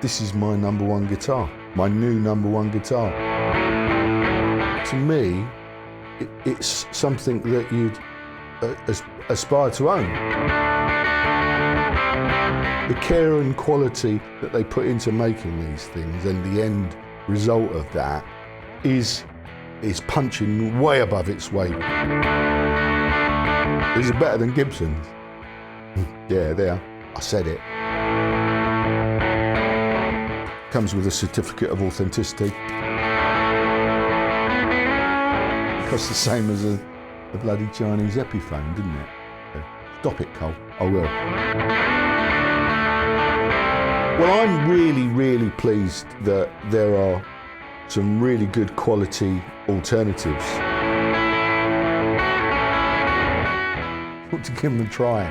this is my #1 guitar, my new #1 guitar. To me, it's something that you'd aspire to own. The care and quality that they put into making these things and the end result of that is punching way above its weight. These are better than Gibson's. Yeah, there, I said it. Comes with a certificate of authenticity. Costs the same as a bloody Chinese Epiphone, didn't it? Stop it, Cole. I will. Well, I'm really pleased that there are some really good quality alternatives. I want to give them a try.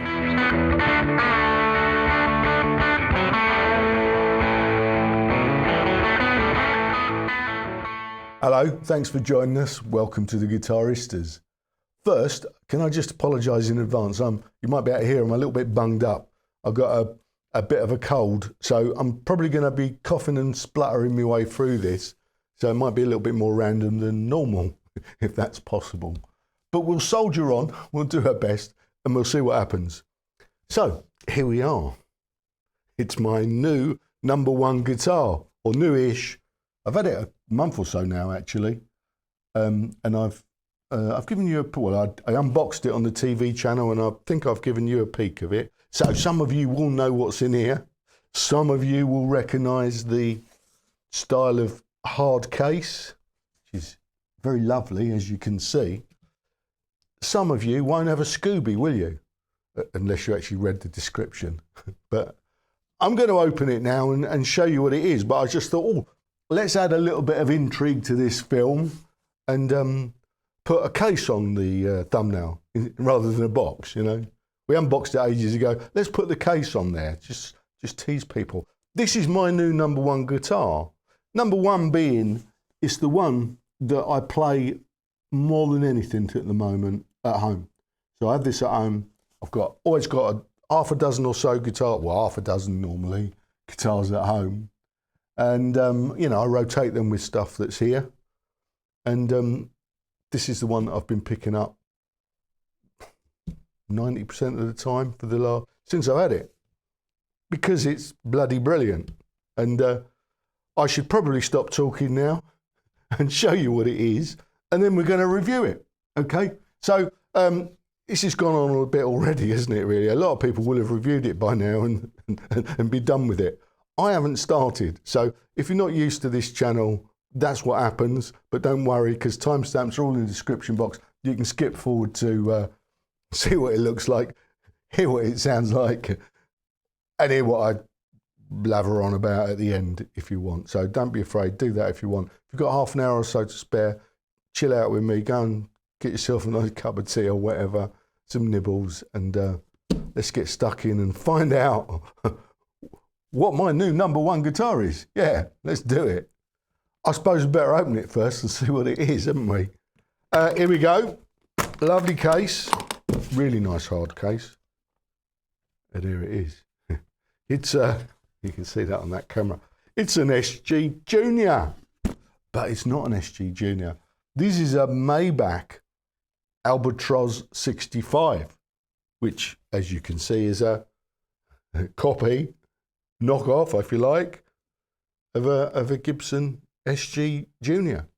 Hello, thanks for joining us. Welcome to the Guitaristas. First, can I just apologise in advance? You might be able to hear I'm a little bit bunged up. I've got a bit of a cold, so I'm probably going to be coughing and spluttering my way through this. So it might be a little bit more random than normal, if that's possible. But we'll soldier on, we'll do our best, and we'll see what happens. So, here we are. It's my new #1 guitar, or newish. I've had it a month or so now, actually. And I've given you I unboxed it on the TV channel, and I think I've given you a peek of it. So some of you will know what's in here. Some of you will recognise the style of hard case, which is very lovely, as you can see. Some of you won't have a Scooby, will you? Unless you actually read the description. But I'm going to open it now and show you what it is. But I just thought, let's add a little bit of intrigue to this film and put a case on the thumbnail rather than a box, you know. We unboxed it ages ago. Let's put the case on there. Just tease people. This is my new #1 guitar. #1 being, it's the one that I play more than anything at the moment at home. So I have this at home. I've always got half a dozen or so guitars, well, half a dozen normally, guitars at home. And, you know, I rotate them with stuff that's here. And this is the one that I've been picking up 90% of the time since I've had it. Because it's bloody brilliant. And I should probably stop talking now and show you what it is, and then we're going to review it, okay? So this has gone on a bit already, hasn't it, really? A lot of people will have reviewed it by now and be done with it. I haven't started, so if you're not used to this channel, that's what happens, but don't worry, because timestamps are all in the description box. You can skip forward to see what it looks like, hear what it sounds like, and hear what I blather on about at the end if you want. So don't be afraid, do that if you want. If you've got half an hour or so to spare, chill out with me, go and get yourself a nice cup of tea or whatever, some nibbles, and let's get stuck in and find out what my new #1 guitar is. Yeah, let's do it. I suppose we better open it first and see what it is, haven't we? Here we go. Lovely case. Really nice hard case. And here it is. It's you can see that on that camera. It's an SG Junior, but it's not an SG Junior. This is a Maybach Albatroz 65, which, as you can see, is a copy, knockoff, if you like, of a Gibson SG Junior.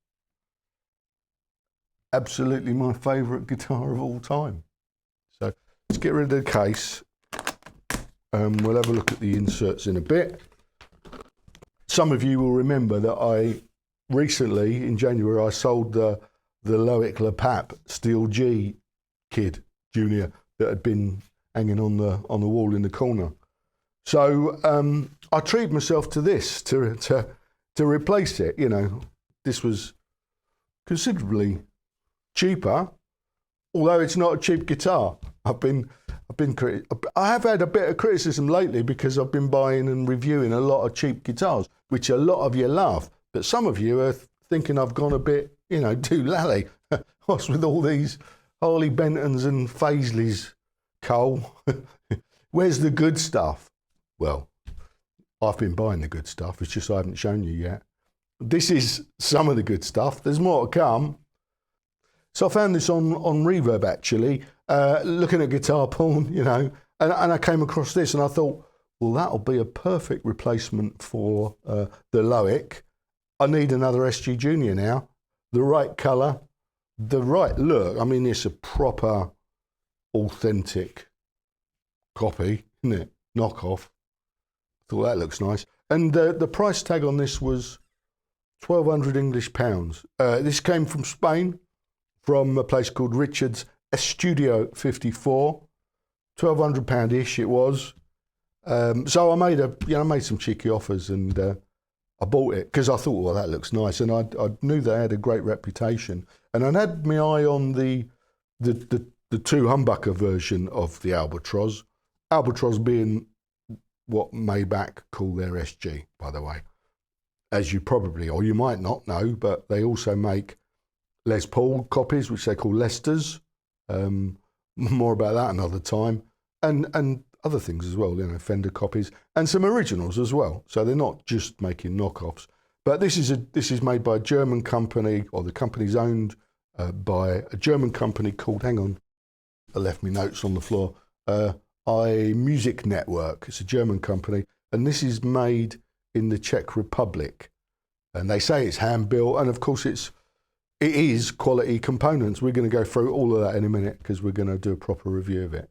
Absolutely my favourite guitar of all time. So let's get rid of the case. We'll have a look at the inserts in a bit. Some of you will remember that I recently, in January, I sold the Loic LePap Steel G Kid Junior that had been hanging on the wall in the corner. So I treated myself to this to replace it. You know, this was considerably cheaper, although it's not a cheap guitar. I have had a bit of criticism lately because I've been buying and reviewing a lot of cheap guitars, which a lot of you love. But some of you are thinking I've gone a bit, you know, too lally. What's with all these Harley Bentons and Faisleys, Cole? Where's the good stuff? Well, I've been buying the good stuff. It's just I haven't shown you yet. This is some of the good stuff. There's more to come. So I found this on Reverb, actually, looking at guitar porn, you know, and I came across this and I thought, well, that'll be a perfect replacement for the Loic. I need another SG Junior now. The right colour, the right look. I mean, it's a proper, authentic copy, isn't it? Knockoff. Thought that looks nice. And the price tag on this was 1,200 English pounds. This came from Spain, from a place called Richard's Studio 54. £1,200-ish it was. So I made some cheeky offers and I bought it because I thought, well, that looks nice, and I knew they had a great reputation, and I had my eye on the two humbucker version of the Albatroz. Albatroz being what Maybach call their SG, by the way, as you probably, or you might not know, but they also make Les Paul copies, which they call Leicesters. More about that another time, and other things as well, you know, Fender copies and some originals as well. So they're not just making knockoffs. But this is made by a German company, or the company's owned by a German company called, hang on, I left me notes on the floor, Music Network. It's a German company, and this is made in the Czech Republic. And they say it's hand built, and of course it is quality components. We're going to go through all of that in a minute because we're going to do a proper review of it.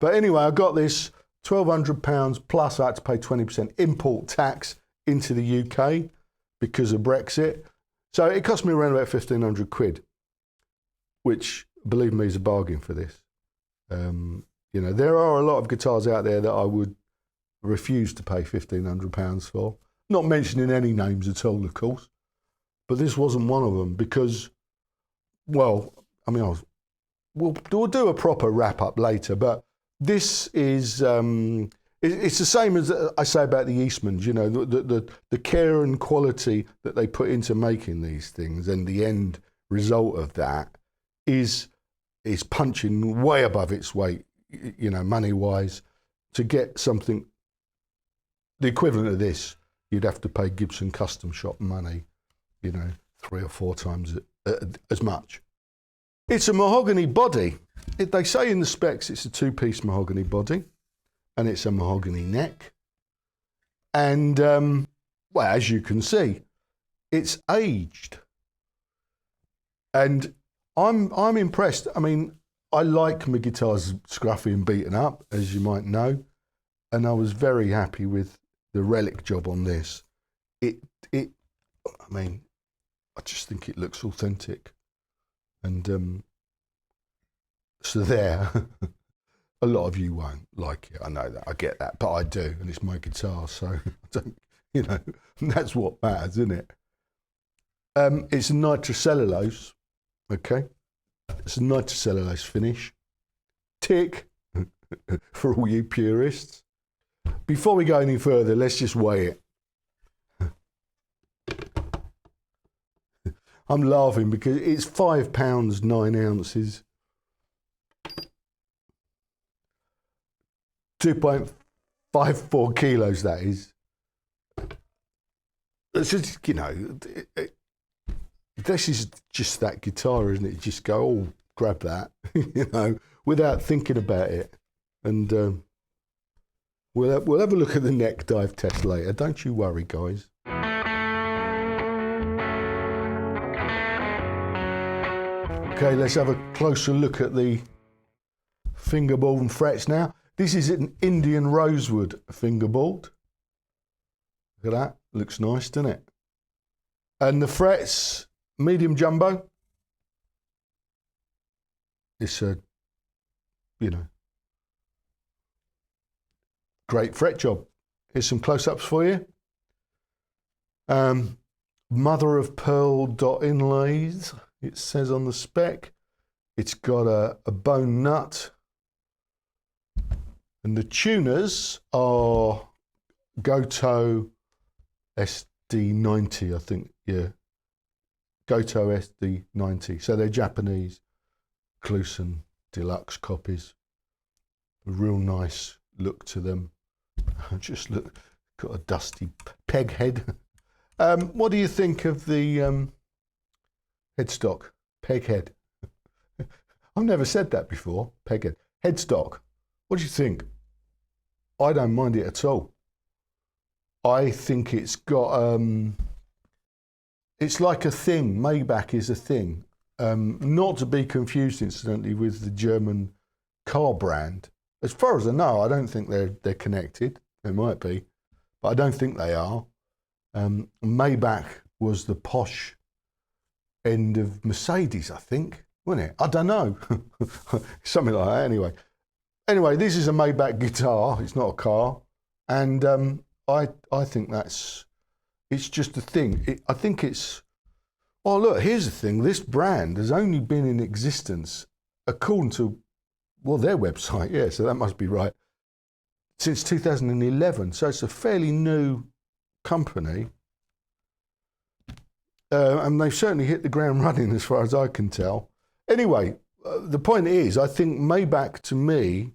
But anyway, I got this £1,200 plus I had to pay 20% import tax into the UK because of Brexit. So it cost me around about 1,500 quid, which, believe me, is a bargain for this. You know, there are a lot of guitars out there that I would refuse to pay £1,500 for. Not mentioning any names at all, of course. But this wasn't one of them because, well, I mean, we'll do a proper wrap up later, but this is, it's the same as I say about the Eastmans, you know, the care and quality that they put into making these things, and the end result of that is punching way above its weight, you know, money-wise. To get something, the equivalent of this, you'd have to pay Gibson Custom Shop money, you know, 3 or 4 times as much. It's a mahogany body. They say in the specs it's a 2-piece mahogany body, and it's a mahogany neck. And, well, as you can see, it's aged. And I'm impressed. I mean, I like my guitars scruffy and beaten up, as you might know, and I was very happy with the relic job on this. I mean, I just think it looks authentic. And so there, a lot of you won't like it. I know that, I get that, but I do, and it's my guitar, so I don't, you know, that's what matters, isn't it? It's a nitrocellulose, okay? It's a nitrocellulose finish. Tick for all you purists. Before we go any further, let's just weigh it. I'm laughing because it's 5 pounds 9 ounces. 2.54 kilos, that is. It's just, you know, this is just that guitar, isn't it? You just go, oh, grab that, you know, without thinking about it. And we'll have a look at the neck dive test later. Don't you worry, guys. Okay, let's have a closer look at the fingerboard and frets now. This is an Indian rosewood fingerboard. Look at that, looks nice, doesn't it? And the frets, medium jumbo. It's a, you know, great fret job. Here's some close-ups for you. Mother of pearl dot inlays, it says on the spec. It's got a bone nut. And the tuners are Goto SD90, I think, yeah. Goto SD90. So they're Japanese Clusen deluxe copies. A real nice look to them. Just look, Got a dusty peg head. What do you think of the headstock? Peg head. I've never said that before. Peg head. Headstock. What do you think? I don't mind it at all. I think it's got, it's like a thing. Maybach is a thing. Not to be confused, incidentally, with the German car brand. As far as I know, I don't think they're connected. They might be, but I don't think they are. Maybach was the posh end of Mercedes, I think, wasn't it? I don't know. Something like that, anyway. Anyway, this is a Maybach guitar. It's not a car. And I think it's just a thing. I think it's, oh, look, here's the thing. This brand has only been in existence, according to, well, their website, yeah, so that must be right, since 2011. So it's a fairly new company. And they've certainly hit the ground running as far as I can tell. Anyway, the point is, I think Maybach, to me,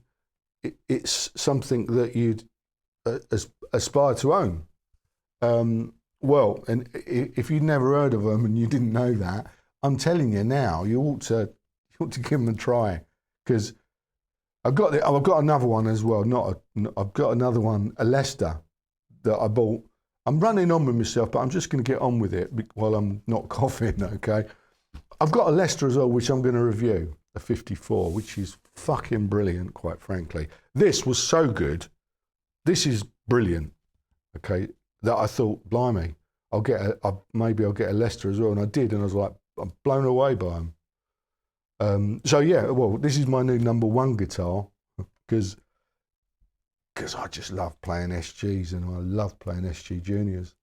it's something that you'd aspire to own. Well, and if you'd never heard of them and you didn't know that, I'm telling you now, you ought to give them a try, because I've got another one as well. I've got another one, a Lester, that I bought. I'm running on with myself, but I'm just going to get on with it while I'm not coughing. Okay, I've got a Lester as well, which I'm going to review, a 54, which is fucking brilliant, quite frankly. This was so good. This is brilliant. Okay, that I thought, blimey, maybe I'll get a Lester as well, and I did, and I was like, I'm blown away by them. So yeah, well, this is my new #1 guitar, because I just love playing SGs, and I love playing SG Juniors.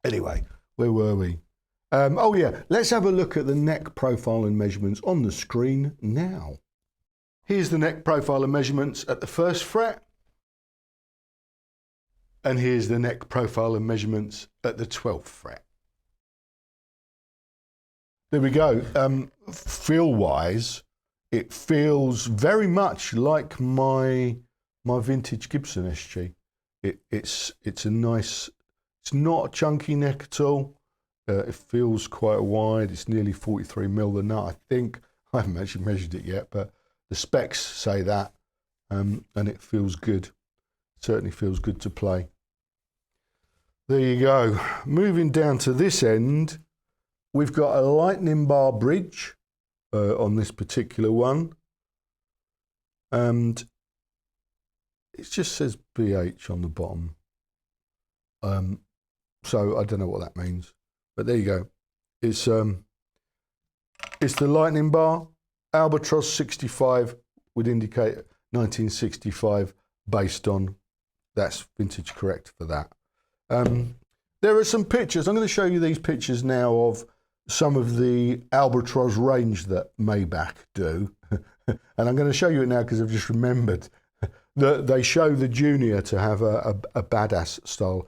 Anyway, where were we? Oh yeah, let's have a look at the neck profile and measurements on the screen now. Here's the neck profile and measurements at the 1st fret. And here's the neck profile and measurements at the 12th fret. There we go. Feel-wise, it feels very much like my vintage Gibson SG. It's a nice, it's not a chunky neck at all. It feels quite wide. It's nearly 43mm the nut, I think. I haven't actually measured it yet, but the specs say that, and it feels good. Certainly feels good to play. There you go. Moving down to this end, we've got a lightning bar bridge on this particular one, and it just says BH on the bottom. So I don't know what that means, but there you go. It's the lightning bar. Albatroz 65 would indicate 1965 based on, that's vintage correct for that. There are some pictures. I'm going to show you these pictures now of some of the Albatroz range that Maybach do. And I'm going to show you it now because I've just remembered that they show the Junior to have a badass style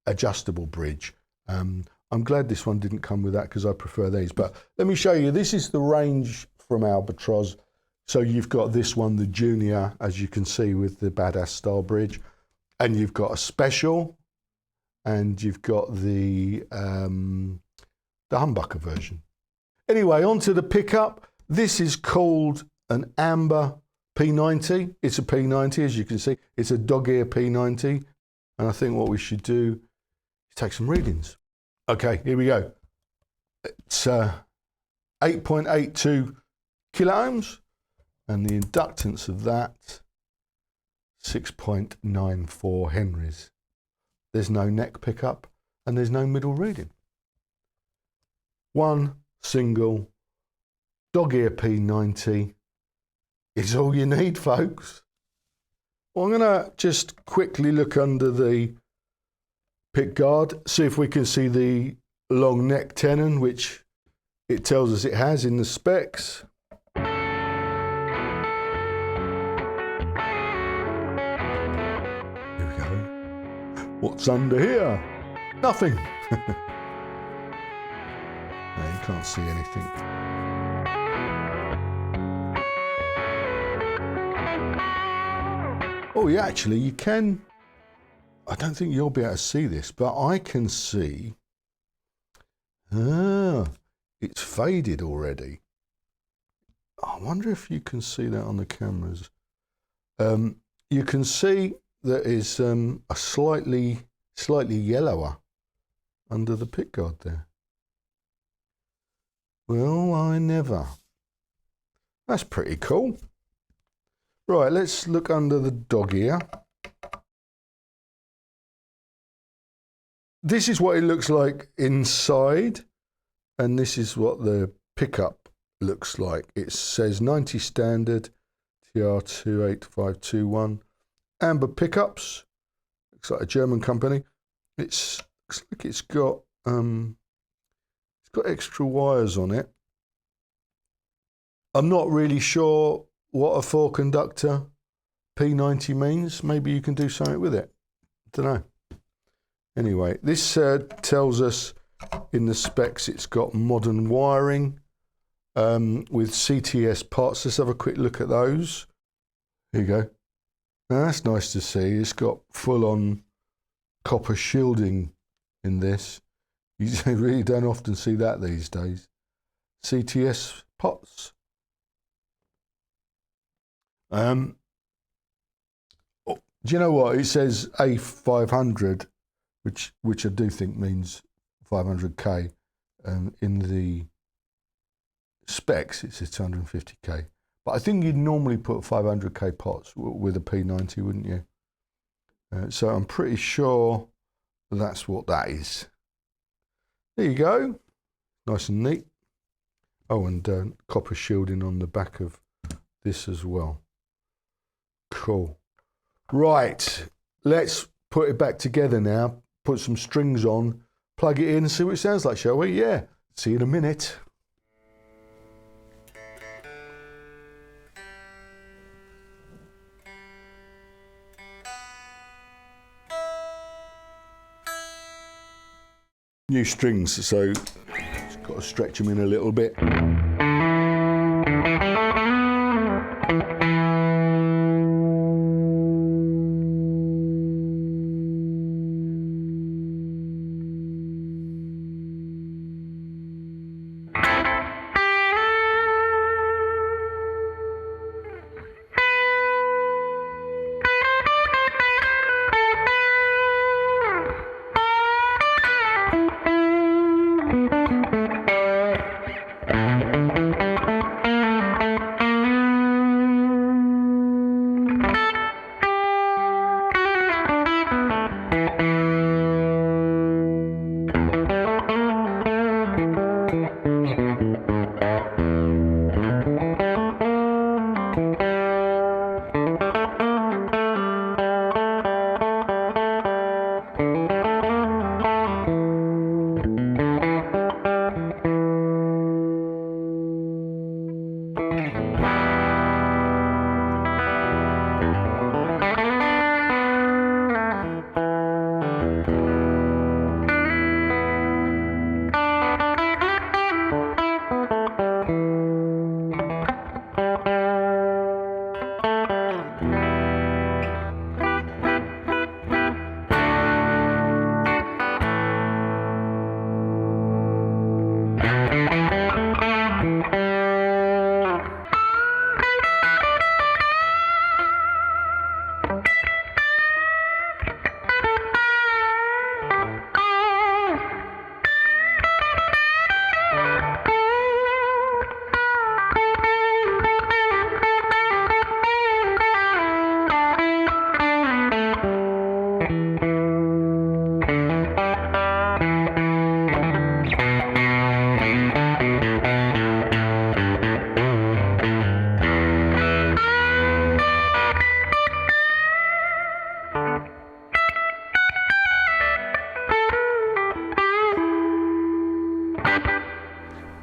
adjustable bridge. I'm glad this one didn't come with that because I prefer these. But let me show you. This is the range from Albatroz. So you've got this one, the Junior, as you can see, with the badass style bridge. And you've got a special. And you've got the humbucker version. Anyway, onto the pickup. This is called an Amber P90. It's a P90, as you can see. It's a dog ear P90. And I think what we should do is take some readings. Okay, here we go. It's 8.82 kiloohms. And the inductance of that, 6.94 henries. There's no neck pickup and there's no middle reading. One single dog ear P90 is all you need, folks. Well, I'm going to just quickly look under the pick guard, see if we can see the long neck tenon, which it tells us it has in the specs. What's under here? Nothing. No, you can't see anything. Oh, yeah, actually, you can. I don't think you'll be able to see this, but I can see, it's faded already. I wonder if you can see that on the cameras. You can see that it's a slightly yellower under the pickguard there. Well, I never. That's pretty cool. Right, let's look under the dog ear. This is what it looks like inside, and this is what the pickup looks like. It says 90 standard TR28521 amber pickups. Looks like a German company. Looks like it's got extra wires on it. I'm not really sure what a 4-conductor P90 means. Maybe you can do something with it. I don't know. Anyway, this tells us in the specs it's got modern wiring with CTS parts. Let's have a quick look at those. Here you go. Now that's nice to see. It's got full-on copper shielding in this. You really don't often see that these days. CTS pots. Do you know what? It says A500, which I do think means 500k. In the specs, it says 250k. But I think you'd normally put 500k pots with a P90, wouldn't you? So I'm pretty sure that's what that is. There you go. Nice and neat. Oh, and copper shielding on the back of this as well. Cool. Right, let's put it back together now. Put some strings on, plug it in and see what it sounds like, shall we? Yeah. See you in a minute. New strings, so just got to stretch them in a little bit.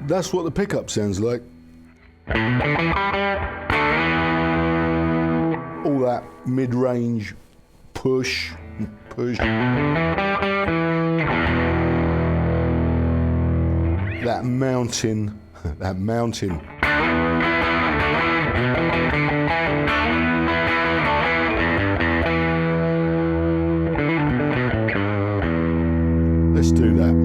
That's what the pickup sounds like. All that mid-range push. That mountain. do that.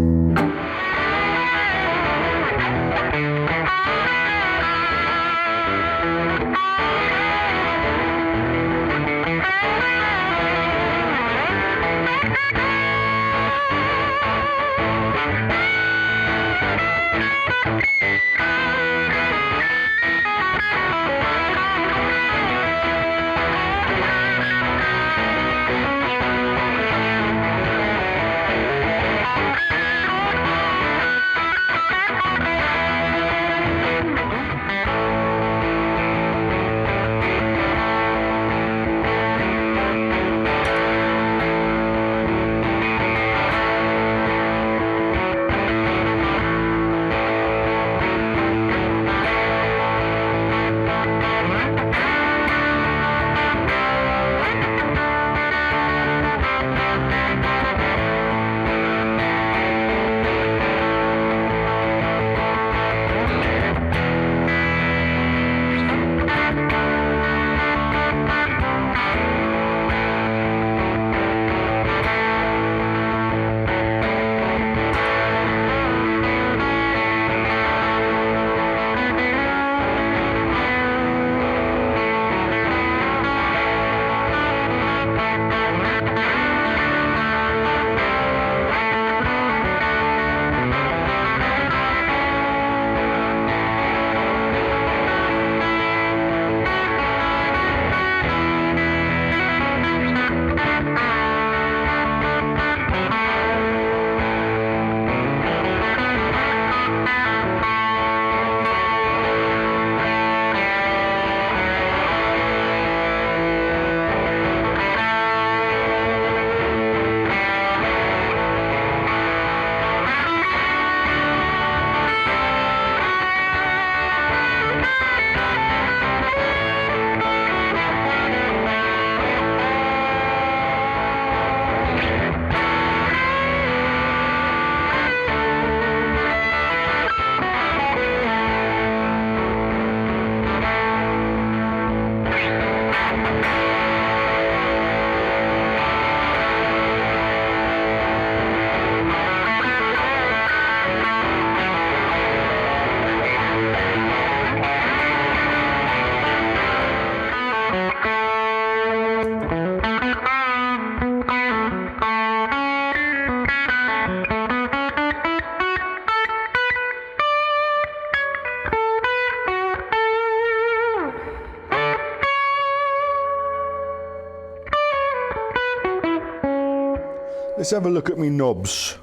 Let's have a look at me knobs.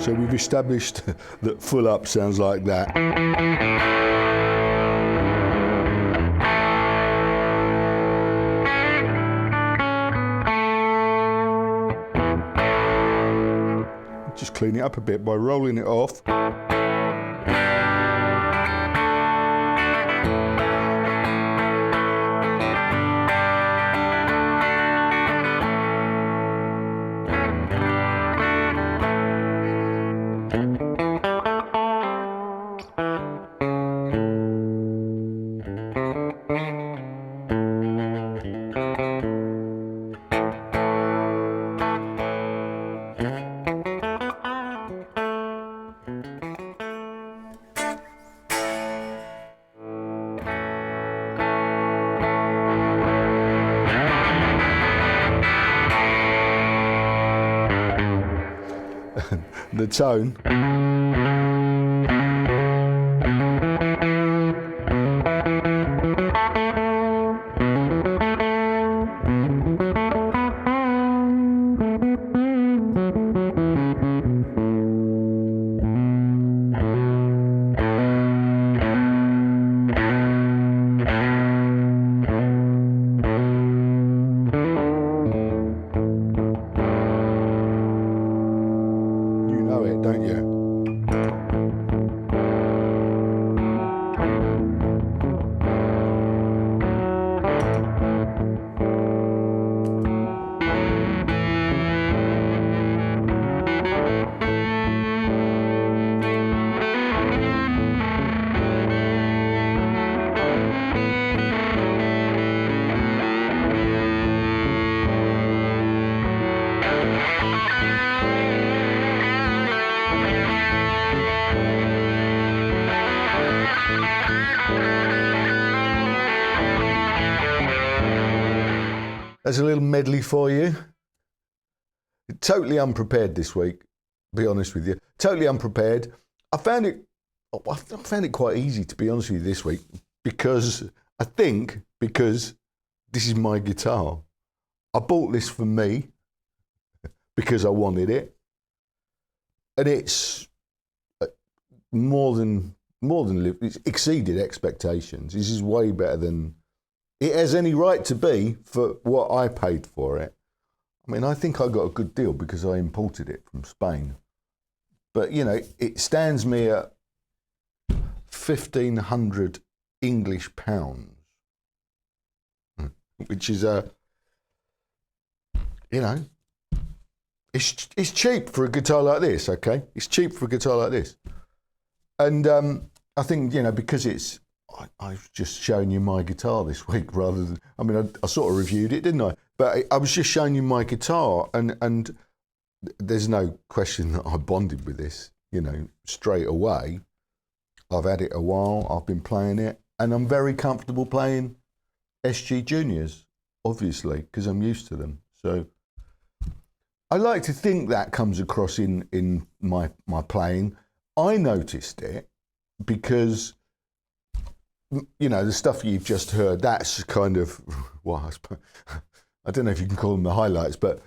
So we've established that full up sounds like that. Just clean it up a bit by rolling it off. The tone. Don't you? There's a little medley for you. Totally unprepared this week, to be honest with you. Totally unprepared. I found it quite easy, to be honest with you, this week, because this is my guitar. I bought this for me because I wanted it, and it's it's exceeded expectations. This is way better than it has any right to be for what I paid for it. I mean, I think I got a good deal because I imported it from Spain. But, you know, it stands me at 1,500 English pounds, which is it's cheap for a guitar like this, okay? It's cheap for a guitar like this. And I think, you know, because I've just shown you my guitar this week rather than, I mean, I sort of reviewed it, didn't I? But I was just showing you my guitar, and there's no question that I bonded with this, you know, straight away. I've had it a while, I've been playing it, and I'm very comfortable playing SG Juniors, obviously, because I'm used to them. So I like to think that comes across in my playing. I noticed it because, you know, the stuff you've just heard, that's kind of, well, I don't know if you can call them the highlights, but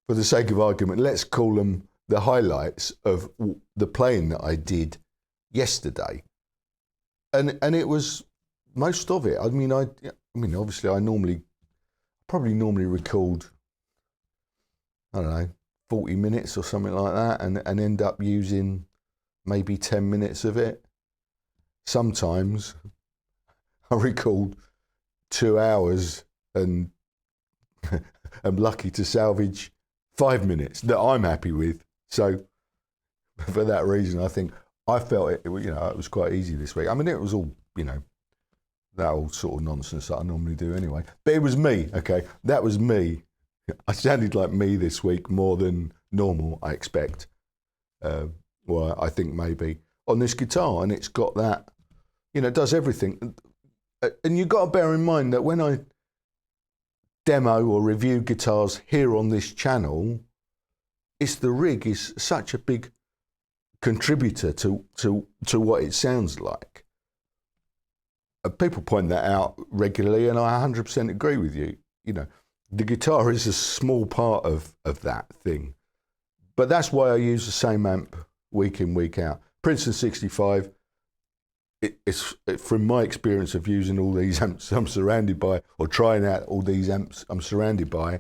for the sake of argument, let's call them the highlights of the playing that I did yesterday. And it was most of it. I mean, obviously I probably normally record, I don't know, 40 minutes or something like that, and end up using maybe 10 minutes of it. Sometimes I record 2 hours and I'm lucky to salvage 5 minutes that I'm happy with. So for that reason, I think I felt it was quite easy this week. I mean, it was all, you know, that old sort of nonsense that I normally do anyway. But it was me, okay? That was me. I sounded like me this week more than normal, I expect. Well, I think maybe on this guitar, and it's got that, you know, it does everything. And you've got to bear in mind that when I demo or review guitars here on this channel, the rig is such a big contributor to what it sounds like. People point that out regularly, and I 100% agree with you. You know, the guitar is a small part of that thing. But that's why I use the same amp week in, week out. Princeton 65, it's from my experience of using all these amps I'm surrounded by, or trying out all these amps I'm surrounded by,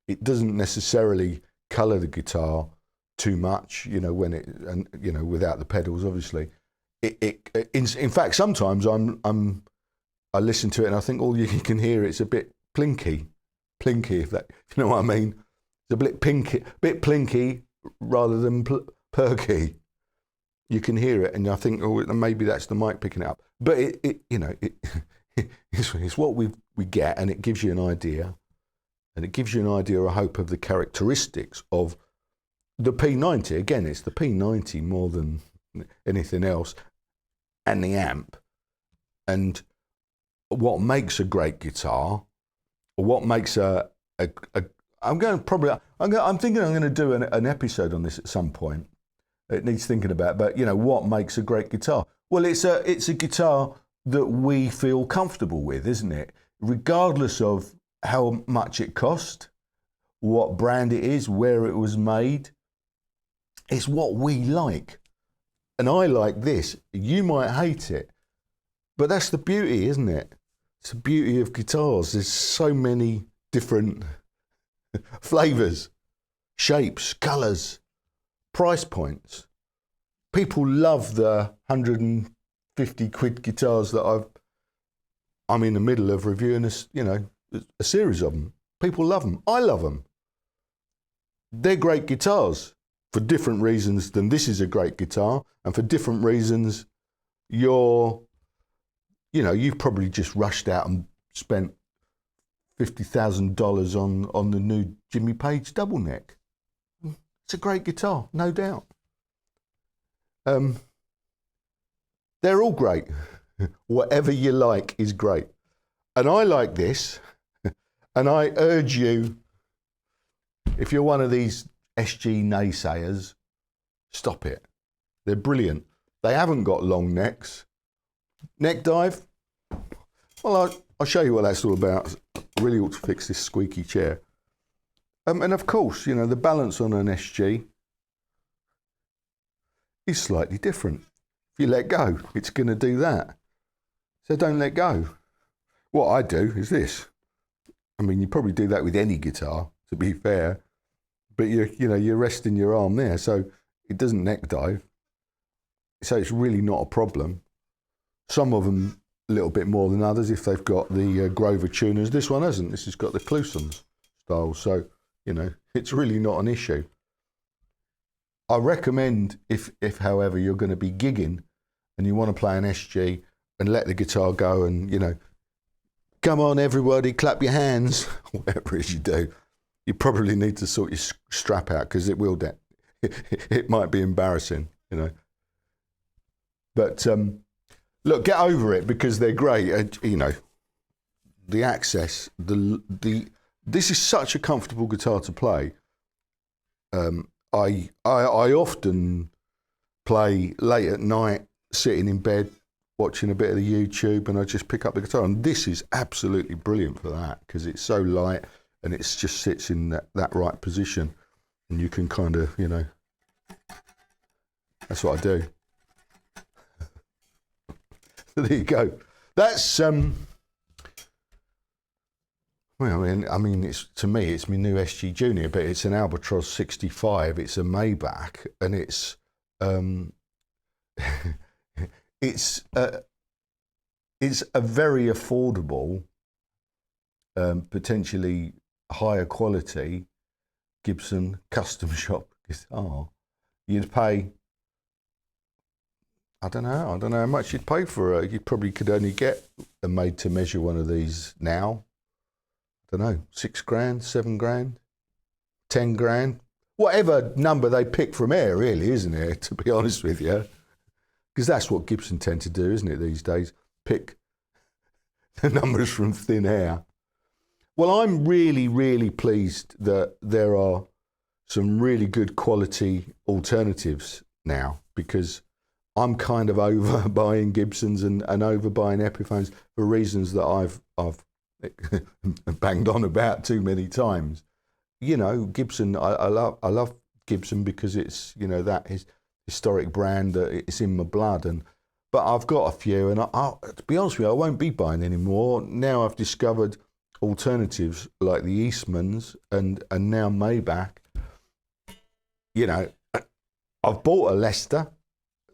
it doesn't necessarily colour the guitar too much, you know, without the pedals, obviously. In fact, sometimes I listen to it and I think all you can hear, it's a bit plinky, if you know what I mean. It's a bit plinky rather than perky. You can hear it, and I think, oh, maybe that's the mic picking it up. But it's what we get, and it gives you an idea, and it gives you an idea, I hope, of the characteristics of the P90. Again, it's the P90 more than anything else, and the amp, and what makes a great guitar, or what makes I'm thinking I'm going to do an episode on this at some point. It needs thinking about, but you know, what makes a great guitar? Well, it's a guitar that we feel comfortable with, isn't it? Regardless of how much it cost, what brand it is, where it was made. It's what we like. And I like this. You might hate it, but that's the beauty, isn't it? It's the beauty of guitars. There's so many different flavours, shapes, colours, price points. People love the 150 quid guitars that I'm in the middle of reviewing a series of them. People love them. I love them. They're great guitars for different reasons than this is a great guitar, and for different reasons you've probably just rushed out and spent $50,000 on the new Jimmy Page double neck. It's a great guitar, no doubt. They're all great. Whatever you like is great. And I like this, And I urge you, if you're one of these SG naysayers, stop it. They're brilliant. They haven't got long necks. Neck dive, well, I'll show you what that's all about. I really ought to fix this squeaky chair. And of course, you know, the balance on an SG is slightly different. If you let go, it's going to do that. So don't let go. What I do is this. I mean, you probably do that with any guitar, to be fair, but you're resting your arm there, so it doesn't neck dive. So it's really not a problem. Some of them a little bit more than others if they've got the Grover tuners. This one hasn't. This has got the Clusons style, so you know it's really not an issue. I recommend if however you're going to be gigging and you want to play an SG and let the guitar go and you know, come on everybody, clap your hands, whatever it is you do, you probably need to sort your strap out because it will it might be embarrassing, you know. But look, get over it because they're great. You know, the access, this is such a comfortable guitar to play. I often play late at night, sitting in bed, watching a bit of the YouTube, and I just pick up the guitar. And this is absolutely brilliant for that because it's so light and it just sits in that right position, and you can kind of, you know, that's what I do. There you go. That's well, I mean, it's to me, it's my new SG Junior, but it's an Albatroz 65. It's a Maybach, and it's it's a very affordable, potentially higher quality Gibson Custom Shop guitar. You'd pay, I don't know how much you'd pay for it. You probably could only get a made-to-measure one of these now. I don't know, 6 grand, 7 grand, 10 grand, whatever number they pick from air, really, isn't it? To be honest with you, because that's what Gibson tend to do, isn't it? These days, pick the numbers from thin air. Well, I'm really, really pleased that there are some really good quality alternatives now, because I'm kind of over buying Gibsons and over buying Epiphones for reasons that I've banged on about too many times. You know, Gibson, I love Gibson because it's, you know, that is historic brand that it's in my blood. But I've got a few, and to be honest with you, I won't be buying any more. Now I've discovered alternatives like the Eastmans and now Maybach. You know, I've bought a Lester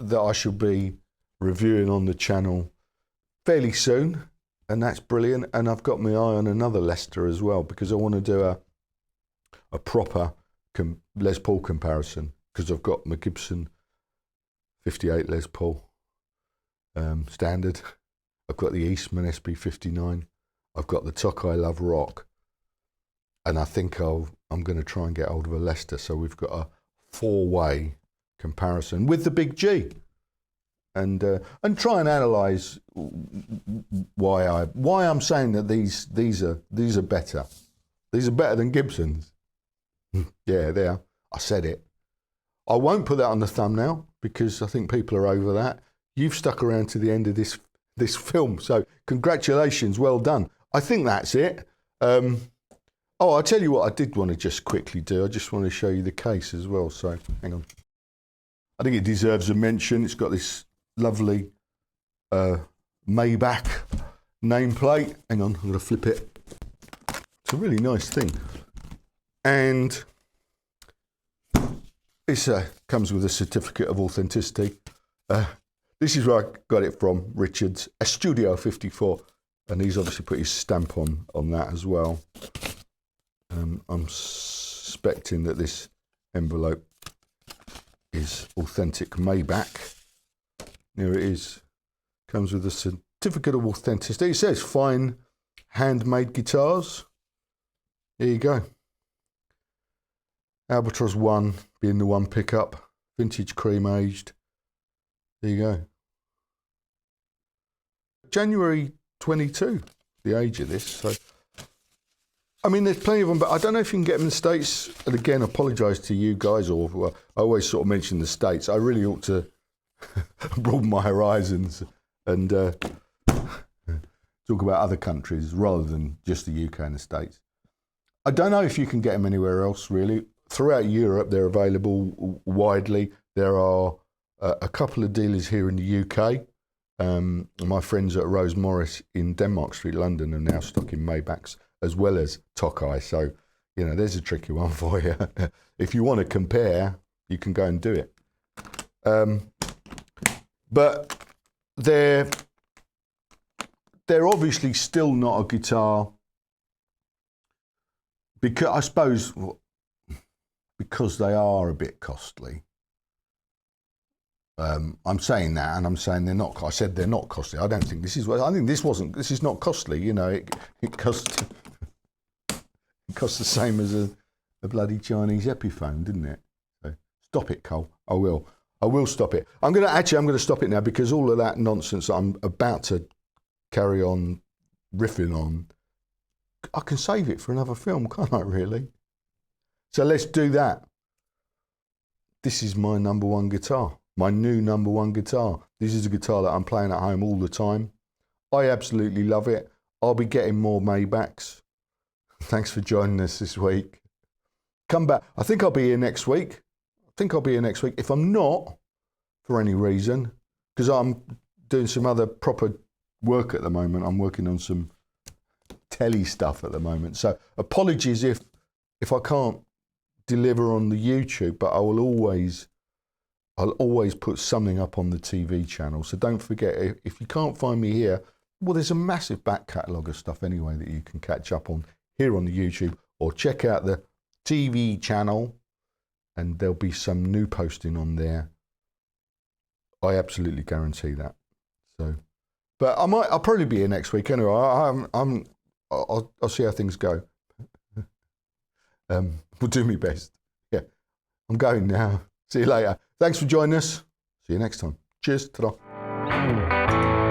that I shall be reviewing on the channel fairly soon, and that's brilliant. And I've got my eye on another Lester as well, because I want to do a proper Les Paul comparison, because I've got my Gibson 58 Les Paul standard, I've got the Eastman SB59, I've got the Tokai Love Rock, and I think I'm going to try and get hold of a Lester, so we've got a 4-way comparison with the big G, and try and analyse why I'm saying that these are better. These are better than Gibsons. Yeah, there. I said it. I won't put that on the thumbnail because I think people are over that. You've stuck around to the end of this film, so congratulations, well done. I think that's it. Oh, I'll tell you what I did want to just quickly do. I just want to show you the case as well, so hang on. I think it deserves a mention. It's got this lovely Maybach nameplate. Hang on, I'm going to flip it. It's a really nice thing. And it comes with a certificate of authenticity. This is where I got it from, Richard's, a Studio 54. And he's obviously put his stamp on that as well. I'm suspecting that this envelope is authentic Maybach. Here it is. Comes with a certificate of authenticity. It says fine handmade guitars. Here you go. Albatroz 1 being the one pickup. Vintage cream aged. There you go. January 22, the age of this. So I mean, there's plenty of them, but I don't know if you can get them in the States. And again, I apologise to you guys, or well, I always sort of mention the States. I really ought to broaden my horizons and talk about other countries rather than just the UK and the States. I don't know if you can get them anywhere else, really. Throughout Europe, they're available widely. There are a couple of dealers here in the UK. My friends at Rose Morris in Denmark Street, London, are now stocking Maybachs as well as Tokai. So, you know, there's a tricky one for you. If you want to compare, you can go and do it. But they're obviously still not a guitar, because I suppose because they are a bit costly. I'm saying that, and I'm saying they're not. I said they're not costly. I don't think this is. I think this wasn't. This is not costly. You know, it cost the same as a bloody Chinese Epiphone, didn't it? So stop it, Cole. I will stop it. I'm going to stop it now, because all of that nonsense that I'm about to carry on riffing on, I can save it for another film, can't I, really? So let's do that. This is my number one guitar, my new number one guitar. This is a guitar that I'm playing at home all the time. I absolutely love it. I'll be getting more Maybachs. Thanks for joining us this week. Come back. I think I'll be here next week. If I'm not, for any reason, because I'm doing some other proper work at the moment. I'm working on some telly stuff at the moment. So apologies if I can't deliver on the YouTube, but I'll always put something up on the TV channel. So don't forget, if you can't find me here, well, there's a massive back catalogue of stuff anyway that you can catch up on here on the YouTube, or check out the TV channel, and there'll be some new posting on there. I absolutely guarantee that. So, but I'll probably be here next week anyway. I'll see how things go. Will do my best. Yeah, I'm going now. See you later. Thanks for joining us. See you next time. Cheers. Ta-da.